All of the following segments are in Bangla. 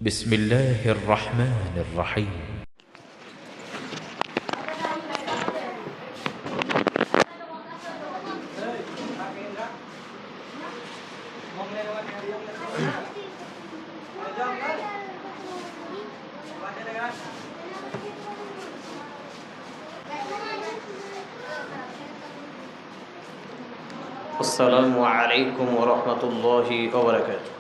بسم الله الرحمن الرحيم আসসালামু আলাইকুম ওয়া রাহমাতুল্লাহি ওয়া বারাকাতুহু।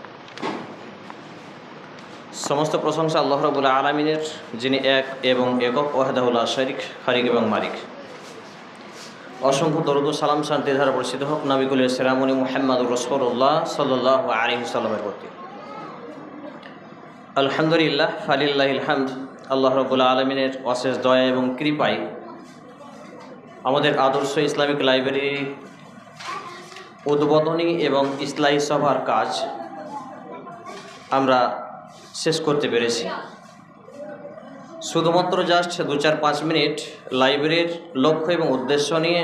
সমস্ত প্রশংসা আল্লাহ রাব্বুল আলামিনের, যিনি এক এবং একক ওয়াহদাহু লা শারীক, খালিক এবং মালিক। অসংখ্য দরুদ ও সালাম শান্তি ধারা বর্ষিত হোক নবী কুল সেরামনি মুহাম্মদুর রাসূলুল্লাহ সাল্লাল্লাহু আলাইহি ওয়াসাল্লামের প্রতি। আলহামদুলিল্লাহ, ফালিল্লাহিল হামদ। আল্লাহ রাব্বুল আলামিনের অশেষ দয়া এবং কৃপায় আমাদের আদর্শ ইসলামিক লাইব্রেরি উদ্বোধনী এবং ইসলাহী সভার কাজ আমরা শেষ করতে পেরেছি। শুধুমাত্র জাস্ট 2-4-5 মিনিট লাইব্রেরির লক্ষ্য এবং উদ্দেশ্য নিয়ে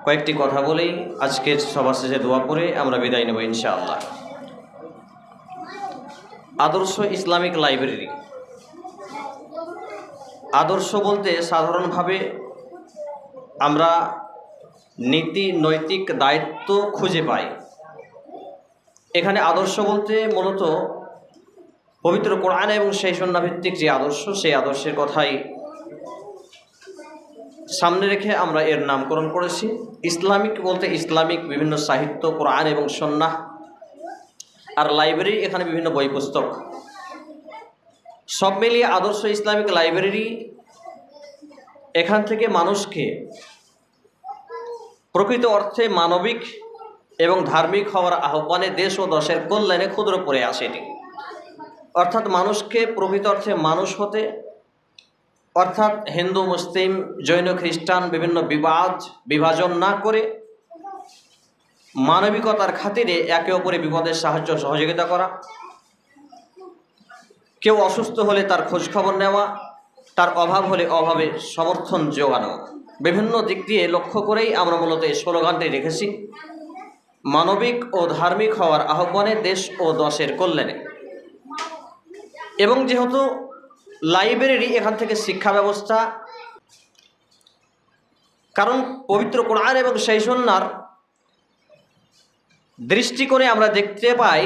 কয়েকটি কথা বলেই আজকের সভা শেষে দোয়া করে আমরা বিদায় নেব ইনশাআল্লাহ। আদর্শ ইসলামিক লাইব্রেরি, আদর্শ বলতে সাধারণভাবে আমরা নীতি নৈতিক দায়িত্ব খুঁজে পাই। এখানে আদর্শ বলতে মূলত পবিত্র কোরআন এবং সেই সুন্নাহ ভিত্তিক যে আদর্শ, সেই আদর্শের কথাই সামনে রেখে আমরা এর নামকরণ করেছি। ইসলামিক বলতে ইসলামিক বিভিন্ন সাহিত্য, কোরআন এবং সুন্নাহ, আর লাইব্রেরি এখানে বিভিন্ন বই পুস্তক, সব মিলিয়ে আদর্শ ইসলামিক লাইব্রেরি এখান থেকে মানুষকে প্রকৃত অর্থে মানবিক এবং ধার্মিক হওয়ার আহ্বানে দেশ ও দশের কল্যাণে ক্ষুদ্র পড়ে আসে এটি। অর্থাৎ মানুষকে প্রকৃত অর্থে মানুষ হতে, অর্থাৎ হিন্দু মুসলিম জৈন খ্রিস্টান বিভিন্ন বিভাজন না করে মানবিকতার খাতিরে একে অপরের বিপদের সাহায্য সহযোগিতা করা, কেউ অসুস্থ হলে তার খোঁজখবর নেওয়া, তার অভাব হলে অভাবে সমর্থন যোগানো, বিভিন্ন দিক দিয়ে লক্ষ্য করেই আমরা মূলত এই স্লোগানটি রেখেছি, মানবিক ও ধার্মিক হওয়ার আহ্বানে দেশ ও দশের কল্যাণে। এবং যেহেতু লাইব্রেরি এখান থেকে শিক্ষা ব্যবস্থা, কারণ পবিত্র কোরআন এবং সেই সুন্নাহর দৃষ্টিকোণে আমরা দেখতে পাই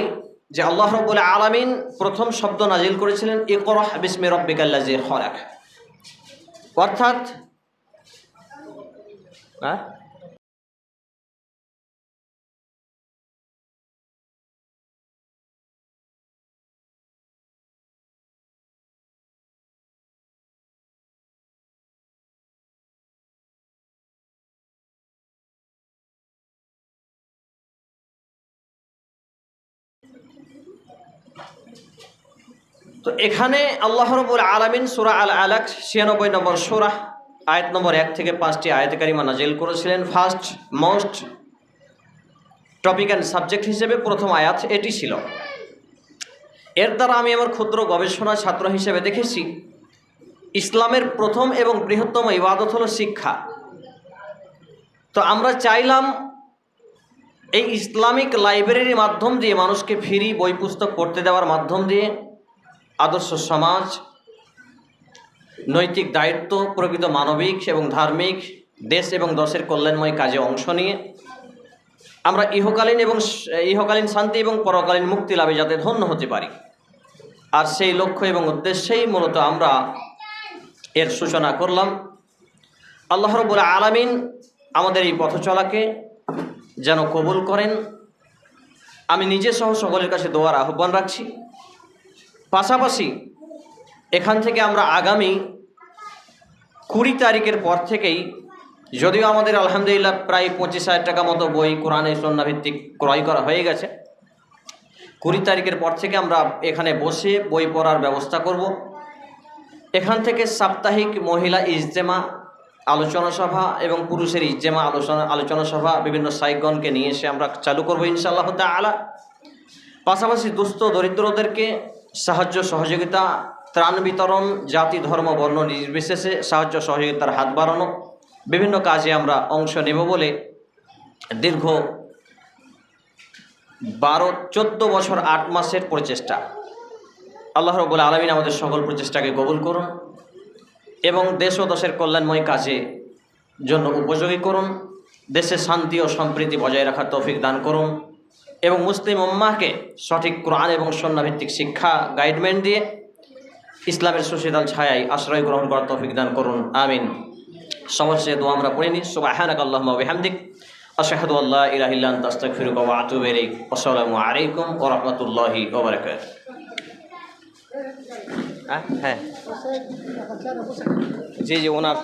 যে আল্লাহ রাব্বুল আলামিন প্রথম শব্দ নাজিল করেছিলেন ইকরা বিসমি রাব্বিকাল্লাযী খলাক। অর্থাৎ তো এখানে আল্লাহ রাব্বুল আলামিন সূরা আল আলাক 96 নম্বর সূরা আয়াত নম্বর 1 থেকে 5টি আয়াত কারিমা নাজিল করেছিলেন। First most topic and subject হিসেবে প্রথম আয়াত এটি ছিল। এর দ্বারা আমি আমার ক্ষুদ্র গবেষণা ছাত্র হিসেবে দেখেছি ইসলামের প্রথম এবং বৃহত্তম ইবাদত হলো শিক্ষা। তো আমরা চাইলাম এই ইসলামিক লাইব্রেরির মাধ্যম দিয়ে মানুষকে ফ্রি বই পুস্তক পড়তে দেওয়ার মাধ্যম দিয়ে আদর্শ সমাজ, নৈতিক দায়িত্ব, প্রকৃত মানবিক এবং ধার্মিক দেশ এবং দশের কল্যাণময় কাজে অংশ নিয়ে আমরা ইহকালীন শান্তি এবং পরকালীন মুক্তি লাভে যাতে ধন্য হতে পারি, আর সেই লক্ষ্য এবং উদ্দেশ্যেই মূলত আমরা এর সূচনা করলাম। আল্লাহ রাব্বুল আলামিন আমাদের এই পথ চলাকে যেন কবুল করেন, আমি নিজে সহ সকলের কাছে দোয়ার আহ্বান রাখছি। পাশাপাশি এখান থেকে আমরা আগামী 20 তারিখের পর থেকেই, যদিও আমাদের আলহামদুলিল্লাহ প্রায় 25,000 টাকা মতো বই কোরআন সুন্নাহ ভিত্তিক ক্রয় করা হয়ে গেছে, 20 তারিখের পর থেকে আমরা এখানে বসে বই পড়ার ব্যবস্থা করব। এখান থেকে সাপ্তাহিক মহিলা ইজতেমা, আলোচনা সভা এবং পুরুষের ইজতেমা, আলোচনা সভা বিভিন্ন সাইগণকে নিয়ে এসে আমরা চালু করবো ইনশাআল্লাহ তাআলা। পাশাপাশি দুস্থ দরিদ্রদেরকে সাহায্য সহযোগিতা, ত্রাণ বিতরণ, জাতি ধর্ম বর্ণ নির্বিশেষে সাহায্য সহযোগিতার হাত বাড়ানো, বিভিন্ন কাজে আমরা অংশ নেব বলে দীর্ঘ 12-14 বছর 8 মাসের প্রচেষ্টা। আল্লাহ রাব্বুল আলামিন আমাদের সকল প্রচেষ্টাকে কবুল করুন এবং দেশ ও দেশের কল্যাণময় কাজে জন্য উপযোগী করুন। দেশে শান্তি ও সম্প্রীতি বজায় রাখার তৌফিক দান করুন এবং মুসলিম উম্মাহকে সঠিক কোরআন এবং সুন্নাহ ভিত্তিক শিক্ষা গাইডলাইন দিয়ে ইসলামের সুশীতল ছায়ায় আশ্রয় গ্রহণ করার তৌফিক দান করুন, আমিন। সমস্ত দোয়া আমরা পড়ে নিই। সুবহানাকা আল্লাহুম্মা ওয়া বিহামদিক আশহাদু আল্লা ইলাহা ইল্লা আনতা আস্তাগফিরুকা ওয়া আতুবু ইলাইক। আসসালামু আলাইকুম ওয়া রাহমাতুল্লাহি ওয়া বারাকাতুহু। হ্যাঁ জি জি ওনার